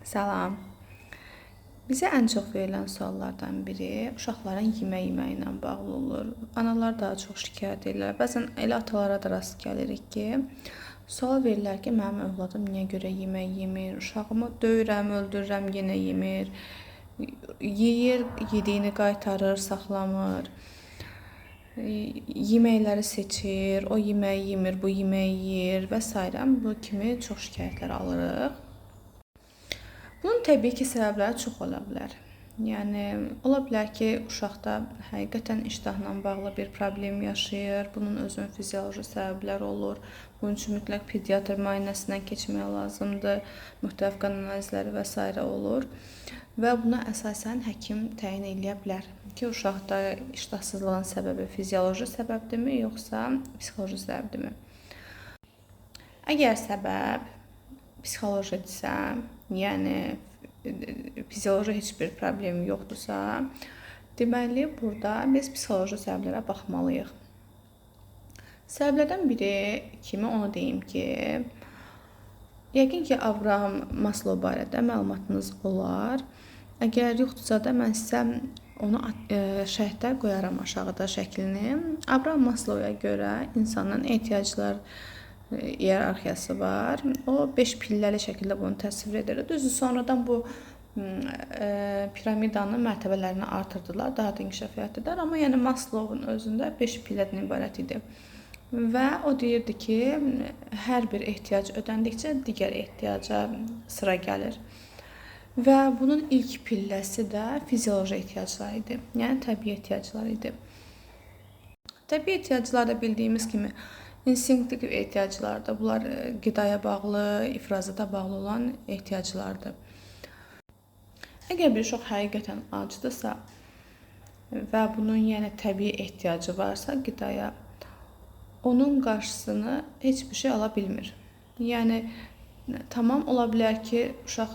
Salam. Bizə ən çox verilən suallardan biri uşaqların yeməyi ilə bağlı olur. Analar daha çox şikayət edirlər. Bəzən elə atalara da rast gəlirik ki, sual verirlər ki, mənim övladım niyə görə yemək yemir? Uşağımı döyürəm, öldürürəm, yenə yemir. Yeyir, yediyini qaytarır, saxlamır. Yeməkləri seçir, o yeməyi yemir, bu yeməyi yeyir və s. Bu kimi çox şikayətlər alırıq. Bunun təbii ki, səbəbləri çox ola bilər. Yəni, ola bilər ki, uşaqda həqiqətən iştahla bağlı bir problem yaşayır. Bunun özünün fizioloji səbəbləri olur. Bunun üçün mütləq pediatr müayinəsindən keçmək lazımdır. Müxtəlif qan analizləri və s. olur. Və buna əsasən həkim təyin edə bilər ki, uşaqda iştahsızlığın səbəbi fizioloji səbəbdirmi, yoxsa psixoloji səbəbdirmi? Əgər səbəb psixolojidirsə, yəni fizioloji heç bir problem yoxdursa, deməli, burada biz psixoloji səbəblərə baxmalıyıq. Səbəblərdən biri kimi onu deyim ki, yəqin ki, Abraham Maslow barədə məlumatınız olar. Əgər yoxdursa da, mən sizə onu şərhdə qoyaram aşağıda şəklini. Abraham Maslow'a görə insanın ehtiyaclar iyerarxiyası var. O 5 pilləli şəkildə bunu təsvir edir. Düzdür, sonradan bu piramidanın mərtəbələrini artırdılar, daha da inkişaf etdilər. Amma yəni Maslow'un özündə 5 pillədən ibarət idi. Və o deyirdi ki, hər bir ehtiyac ödəndikcə digər ehtiyaca sıra gəlir. Və bunun ilk pilləsi də fizioloji ehtiyaclar idi. Yəni təbii ehtiyaclar idi. Təbii ehtiyaclar da bildiyimiz kimi instinktiv ehtiyaclardır. Bunlar qidaya bağlı, ifrazata bağlı olan ehtiyaclardır. Əgər bir uşaq həqiqətən acdırsa və bunun yəni təbii ehtiyacı varsa qidaya, onun qarşısını heç bir şey ala bilmir. Yəni tamam, ola bilər ki, uşaq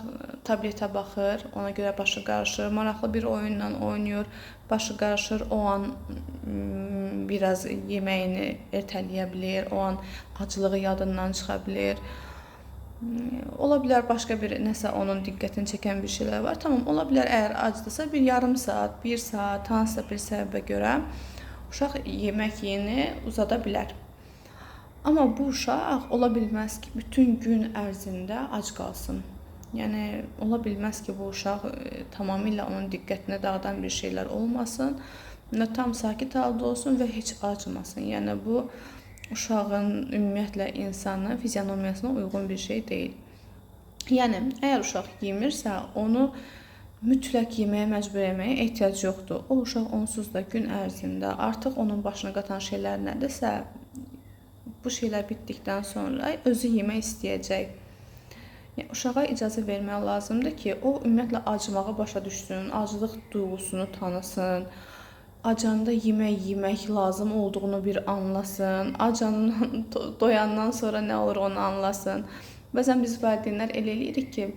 tabletə baxır, ona görə başı qarışır, maraqlı bir oyunla oynayır, başı qarışır, o an biraz yeməyini ertələyə bilir, o an acılığı yadından çıxa bilir. Ola bilər başqa bir nəsə onun diqqətini çəkən bir şeylər var. Tamam, ola bilər əgər acdırsa bir yarım saat, 1 saat hansısa bir səbəbə görə uşaq yemək yeyini uzada bilər. Amma bu uşaq ola bilməz ki, bütün gün ərzində ac qalsın. Yəni, ola bilməz ki, bu uşaq tamamilə onun diqqətini dağıdan bir şeylər olmasın, tam sakit halda olsun və heç acımasın. Yəni, bu uşağın ümumiyyətlə insanın fizionomiyasına uyğun bir şey deyil. Yəni, əgər uşaq yemirsə, onu mütləq yeməyə məcbur etməyə ehtiyac yoxdur. O uşaq onsuz da gün ərzində artıq onun başına qatan şeylər nədirsə, bu şeylər bitdikdən sonra özü yemək istəyəcək. Yəni, uşağa icazə vermək lazımdır ki, o ümumiyyətlə acımağı başa düşsün, acılıq duyğusunu tanısın, acanda yemək lazım olduğunu bir anlasın, acandan doyandan sonra nə olur onu anlasın. Bəzən biz valideynlər elə eləyirik ki,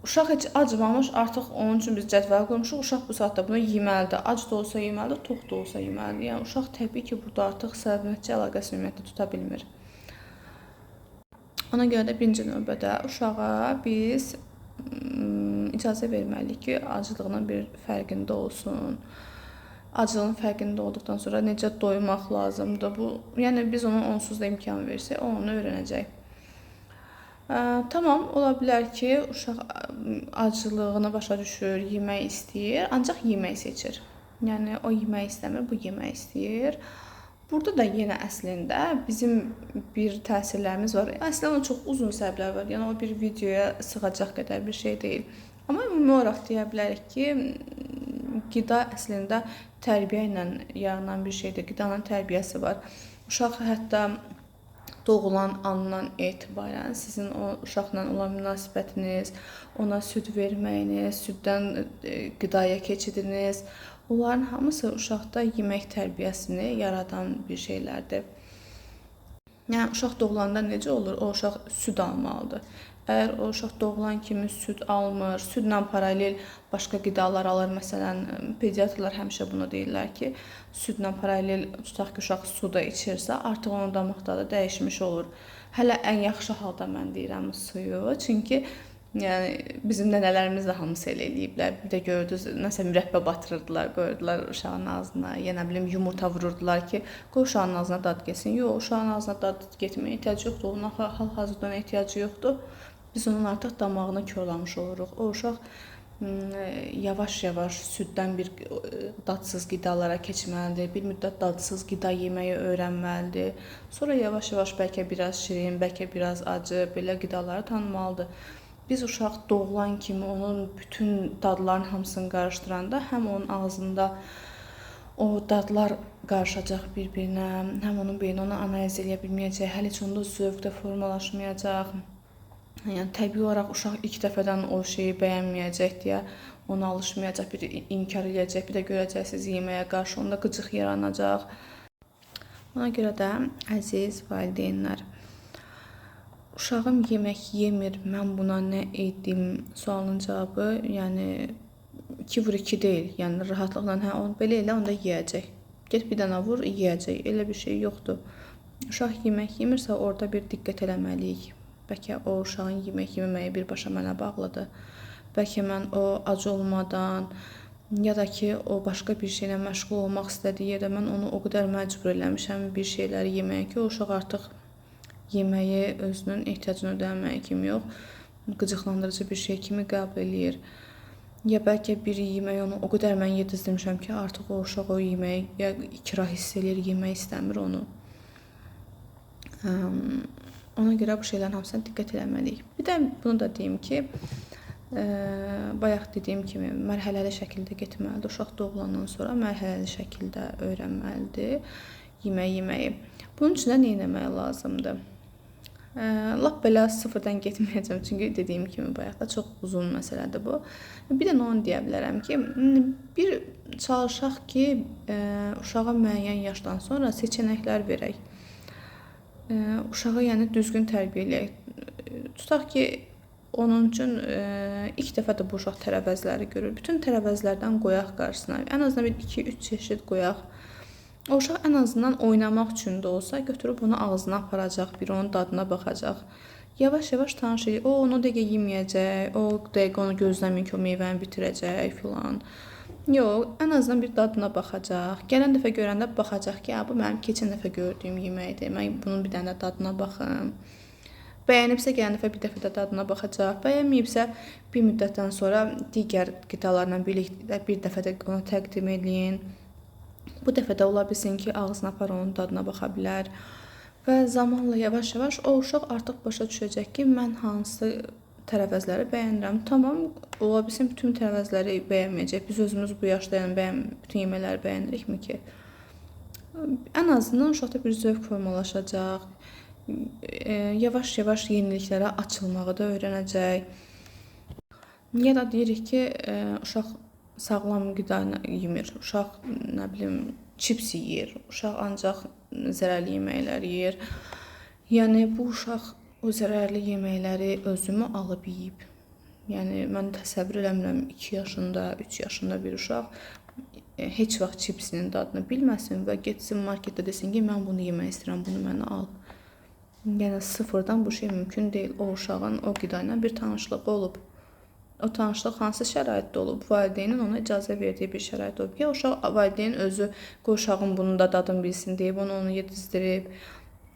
uşaq heç acımamış, artıq onun üçün biz cədvəl qurmuşuq, uşaq bu saatda bunu yeməlidir, ac da olsa yeməlidir, tox da olsa yeməlidir. Yəni, uşaq təbii ki, burada artıq səbəb-nəticə əlaqəsini ümumiyyətlə tuta bilmir. Ona görə də birinci növbədə uşağa biz icazə verməliyik ki, acılığının bir fərqində olsun. Acılığın fərqində olduqdan sonra necə doymaq lazımdır. Yəni, biz ona onsuz da imkan versək, o onu öyrənəcək. Tamam, ola bilər ki, uşaq acılığını başa düşür, yemək istəyir, ancaq yemək seçir. Yəni, o yemək istəmir, bu yemək istəyir. Burada da yenə əslində bizim bir təsirlərimiz var. Əslində onun çox uzun səbəblər var. Yəni, o bir videoya sığacaq qədər bir şey deyil. Amma ümumi olaraq deyə bilərik ki, qida əslində tərbiyə ilə yaranan bir şeydir. Qidanın tərbiyəsi var. Uşaq hətta doğulan andan etibarən sizin o uşaqla olan münasibətiniz, ona süd verməyiniz, süddən qidaya keçidiniz, onların hamısı uşaqda yemək tərbiyəsini yaradan bir şeylərdir. Yəni, uşaq doğulanda necə olur? O uşaq süd almalıdır. Əgər o uşaq doğulan kimi süd almır, südlə paralel başqa qidalar alır, məsələn, pediatrlar həmişə bunu deyirlər ki, südlə paralel tutaq ki, uşaq su da içirsə, artıq onun damaq dadı dəyişmiş olur. Hələ ən yaxşı halda mən deyirəm suyu, çünki Yəni bizim nənələrimiz də hamısı elə eləyiblər. Bir də gördünüz, nəsə mürəbbə batırırdılar, qoyurdular uşağın ağzına. Ya nə bilim yumurta vururdular ki, qoy uşağın ağzına dad getsin. Yox, uşağın ağzına dad getməyə ehtiyac yoxdur. Onun hal-hazırdan ehtiyacı yoxdur. Biz onun artıq damağını korlamış oluruq. O uşaq yavaş-yavaş süddən bir dadsız qidalara keçməlidir. Bir müddət dadsız qida yeməyi öyrənməlidir. Sonra yavaş-yavaş bəlkə biraz şirin, bəlkə biraz acı belə qidaları tanımalıdır. Biz uşaq doğulan kimi onun bütün dadların hamısını qarışdıranda həm onun ağzında o dadlar qarışacaq bir-birinə, həm onun beyni onu analiz edə bilməyəcək, hələ heç onda zövq də formalaşmayacaq. Yəni təbii olaraq uşaq ilk dəfədən o şeyi bəyənməyəcək deyə ona alışmayacaq, bir inkar edəcək, bir də görəcəksiniz yeməyə qarşı onda qıcıq yaranacaq. Ona görə də əziz valideynlər, uşağım yemək yemir, mən buna nə etdim sualının cavabı, yəni 2-2 deyil. Yəni rahatlıqla hə onu belə elə onda yeyəcək. Get bir dənə vur, yeyəcək. Elə bir şey yoxdur. Uşaq yemək yemirsə orada bir diqqət eləməliyik. Bəlkə o uşağın yemək yeməməyi birbaşa mənə bağlıdır. Bəlkə mən o ac olmadan ya da ki o başqa bir şeylə məşğul olmaq istədiyi yerdə mən onu o qədər məcbur eləmişəm bir şeyləri yeməyə ki, o uşaq artıq yeməyi özünün ehtiyacını ödəməyi kimi yox, qıcıqlandırıcı bir şey kimi qəbul eləyir. Ya bəlkə bir yeməyi onu o qədər mən yedizdirmişəm ki, artıq o uşaq o yeməyi ya ikrah hiss eləyir, yemək istəmir onu. Ona görə bu şeylərin hamısına diqqət eləməliyik. Bir də bunu da deyim ki, bayaq dediyim kimi mərhələli şəkildə getməlidir. Uşaq doğulandan sonra mərhələli şəkildə öyrənməlidir yeməyi. Bunun üçün də nə etmək lazımdır? Lap belə sıfırdan getməyəcəm, çünki dediyim kimi bayaq da çox uzun məsələdir bu. Bir də onu deyə bilərəm ki, bir çalışaq ki, uşağa müəyyən yaşdan sonra seçənəklər verək. Uşağı yəni düzgün tərbiyə eləyək. Tutaq ki, onun üçün ilk dəfə də bu uşaq tərəvəzləri görür. Bütün tərəvəzlərdən qoyaq qarşısına. Ən azından bir 2-3 çeşid qoyaq. O uşaq ən azından oynamaq üçün də olsa götürüb onu ağzına aparacaq, bir onun dadına baxacaq. Yavaş-yavaş tanış edək. O onu dəqiqə yeməyəcək, o dəqiqə onu gözləməyin ki, o meyvəni bitirəcək filan. Yox, ən azından bir dadına baxacaq. Gələn dəfə görəndə baxacaq ki, bu mənim keçən dəfə gördüyüm yeməkdir. Mən bunun bir dənə dadına baxım. Bəyənibsə gələn dəfə bir dəfə də dadına baxacaq. Bəyənməyibsə bir müddətdən sonra digər qidalarla birlikdə bir dəfə də ona təqdim edin. Bu dəfə də ola bilsin ki, ağzına apar onun dadına baxa bilər. Və zamanla yavaş-yavaş o uşaq artıq başa düşəcək ki, mən hansı tərəvəzləri bəyənirəm. Tamam, ola bilsin bütün tərəvəzləri bəyənməyəcək. Biz özümüz bu yaşda yəni bütün yeməkləri bəyənirikmi ki? Ən azından uşaqda bir zövq formalaşacaq. Yavaş-yavaş yeniliklərə açılmağı da öyrənəcək. Ya da deyirik ki, uşaq sağlam qida yemir, uşaq nə bilim çips yeyir, uşaq ancaq zərərli yeməklər yeyir. Yəni bu uşaq o zərərli yeməkləri özümü alıb yeyib. Yəni mən təsəvvür eləmirəm 2 yaşında, 3 yaşında bir uşaq heç vaxt çipsinin dadını bilməsin və getsin marketdə desin ki, mən bunu yemək istəyirəm, bunu mənə al. Yəni sıfırdan bu şey mümkün deyil. O uşağın o qida ilə bir tanışlığı olub. O tanışlıq hansı şəraitdə olub? Valideynin ona icazə verdiyi bir şərait olub. Ya uşaq valideyn özü qoy uşağın bunun da dadını bilsin deyib onu yedizdirib.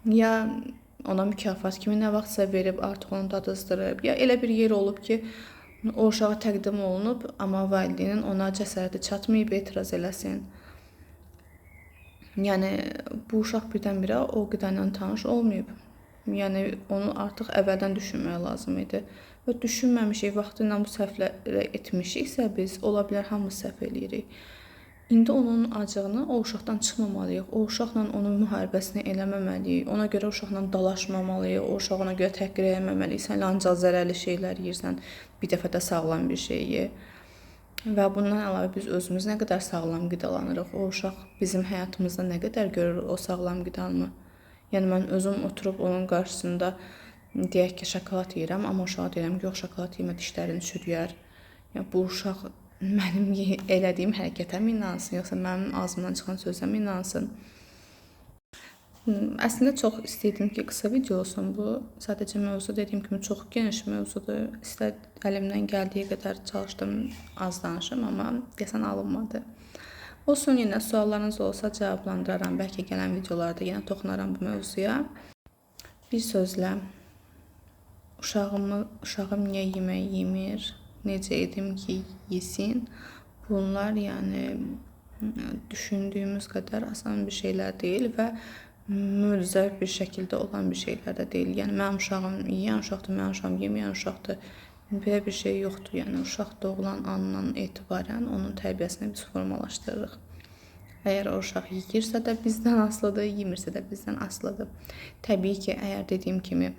Ya ona mükafat kimi nə vaxtsa verib artıq onu dadızdırıb. Ya elə bir yer olub ki, o uşağa təqdim olunub, amma valideynin ona cəsarəti çatmayıb etiraz eləsin. Yəni bu uşaq birdən-birə o qida ilə tanış olmayıb. Yəni onu artıq əvvəldən düşünmək lazım idi. Və düşünməmişik, vaxtı ilə bu səhvləri etmişiksə biz, ola bilər hamımız səhv eləyirik. İndi onun acığını o uşaqdan çıxmamalıyıq, o uşaqla onun müharibəsini eləməməliyik, ona görə uşaqla dalaşmamalıyıq, o uşaq ona görə təhqir eləməməliyik. Sən ancaq zərərli şeylər yeyirsən, bir dəfə də sağlam bir şey ye. Və bundan əlavə biz özümüz nə qədər sağlam qidalanırıq, o uşaq bizim həyatımızda nə qədər görür o sağlam qidanı. Yəni mən özüm oturub onun qarşısında deyək ki, şokolad yeyirəm, amma uşağa deyirəm ki, yox, şokolad yemə dişlərini çürüyər. Yəni bu uşaq mənim elədiyim hərəkətə mi inansın, yoxsa mənim ağzımdan çıxan sözə mi inansın? Əslində çox istəyirdim ki, qısa video olsun bu. Sadəcə mövzu dediyim kimi çox geniş mövzudur. Əlimdən gəldiyi qədər çalışdım az danışım, amma deyəsən alınmadı. Olsun, yenə suallarınız olsa cavablandıraram. Bəlkə gələn videolarda yenə toxunaram bu mövzuya. Bir sözlə, uşağım niyə yemək yemir, necə edim ki, yesin? Bunlar yəni düşündüyümüz qədər asan bir şeylər deyil və möcüzəvi bir şəkildə olan bir şeylər də deyil. Yəni mənim uşağım yeyən uşaqdır, mənim uşağım yeməyən uşaqdır. Belə bir şey yoxdur. Yəni uşaq doğulan andan etibarən onun tərbiyəsini biz formalaşdırırıq. Əgər o uşaq yeyirsə də bizdən asılıdır, yemirsə də bizdən asılıdır. Təbii ki, əgər dediyim kimi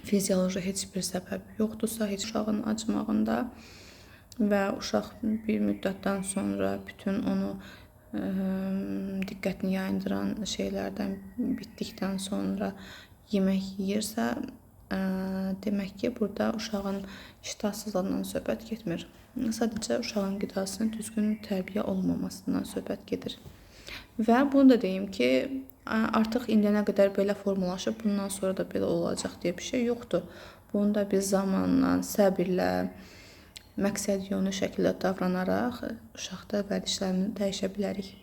fizioloji heç bir səbəb yoxdursa, heç uşağın acmağında və uşaq bir müddətdən sonra bütün onu diqqətini yayındıran şeylərdən bitdikdən sonra yemək yeyirsə, demək ki, burada uşağın iştahsızlığından söhbət getmir. Sadəcə uşağın qidasının düzgün tərbiyə olmamasından söhbət gedir. Və bunu da deyim ki, artıq indiyənə qədər belə formalaşıb, bundan sonra da belə olacaq deyə bir şey yoxdur. Bunu da biz zamanla, səbirlə, məqsədyönlü şəkildə davranaraq uşaqda vərdişlərimizi dəyişə bilərik.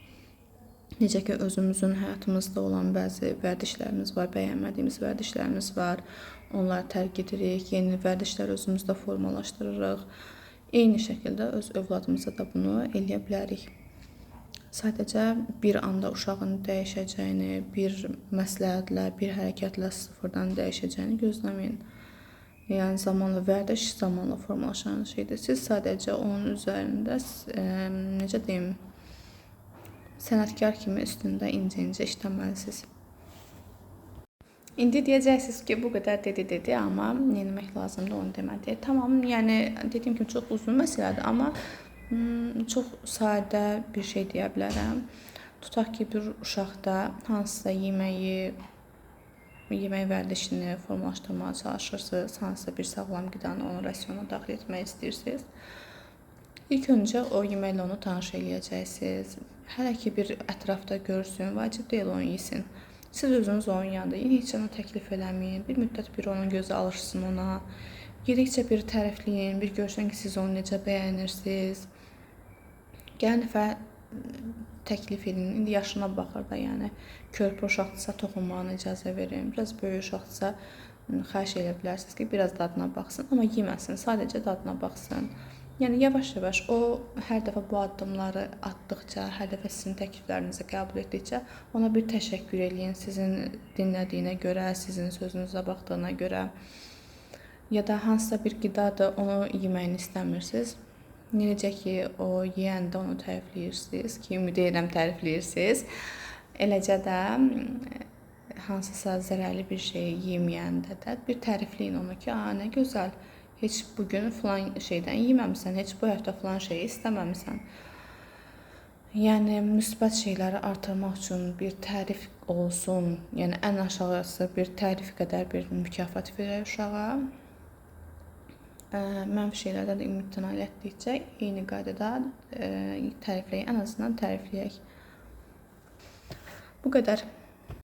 Necə ki, özümüzün həyatımızda olan bəzi vərdişlərimiz var, bəyənmədiyimiz vərdişlərimiz var. Onları tərk edirik, yeni vərdişlər özümüzdə formalaşdırırıq. Eyni şəkildə öz övladımıza da bunu eləyə bilərik. Sadəcə bir anda uşağın dəyişəcəyini, bir məsləhətlə, bir hərəkətlə sıfırdan dəyişəcəyini gözləməyin. Yəni zamanla vərdiş zamanla formalaşan şeydir. Siz sadəcə onun üzərində necə deyim, sənətkar kimi üstündə incə-incə işləməlisiniz. İndi deyəcəksiniz ki, bu qədər dedi, amma neyləmək lazımdır onu demədi. Tamam, yəni dediyim kimi çox uzun məsələdir, amma çox sadə bir şey deyə bilərəm. Tutaq ki, bir uşaqda hansısa yemək vərdişini formalaşdırmağa çalışırsınız, hansısa bir sağlam qidanı onun rasiona daxil etmək istəyirsiniz. İlk öncə o yeməklə onu tanış eləyəcəksiniz. Hələ ki bir ətrafda görsün, vacib deyil onu yesin. Siz özünüz onun yanında yeyin, heç ona təklif eləməyin. Bir müddət bir onun gözü alışsın ona. Yedikcə bir tərifləyin, bir görsün ki, siz onu necə bəyənirsiniz. Gələn dəfə təklif edin. İndi yaşına baxır da, yəni körpə uşaqdırsa toxunmağına icazə verin. Biraz böyük uşaqdırsa xahiş edə bilərsiniz ki, biraz dadına baxsın, amma yeməsin, sadəcə dadına baxsın. Yəni yavaş-yavaş o hər dəfə bu addımları atdıqca, hər dəfə sizin təkliflərinizi qəbul etdikcə ona bir təşəkkür eləyin sizin dinlədiyinə görə, sizin sözünüzə baxdığına görə. Ya da hansısa bir qidadır, onu yeməyini istəmirsiniz. Necə ki, o yeyəndə onu tərifləyirsiniz ki, ümid edirəm tərifləyirsiniz. Eləcə də hansısa zərərli bir şey yeməyəndə də bir tərifləyin onu ki, nə gözəl, heç bugün filan şeydən yeməmisən, heç bu həftə filan şeyi istəməmisən. Yəni, müsbət şeyləri artırmaq üçün bir tərif olsun, yəni ən aşağısı bir tərif qədər bir mükafat verək uşağa. Mənfi şeylərdən də imtina etdikcə eyni qaydada tərifləyək, ən azından tərifləyək. Bu qədər.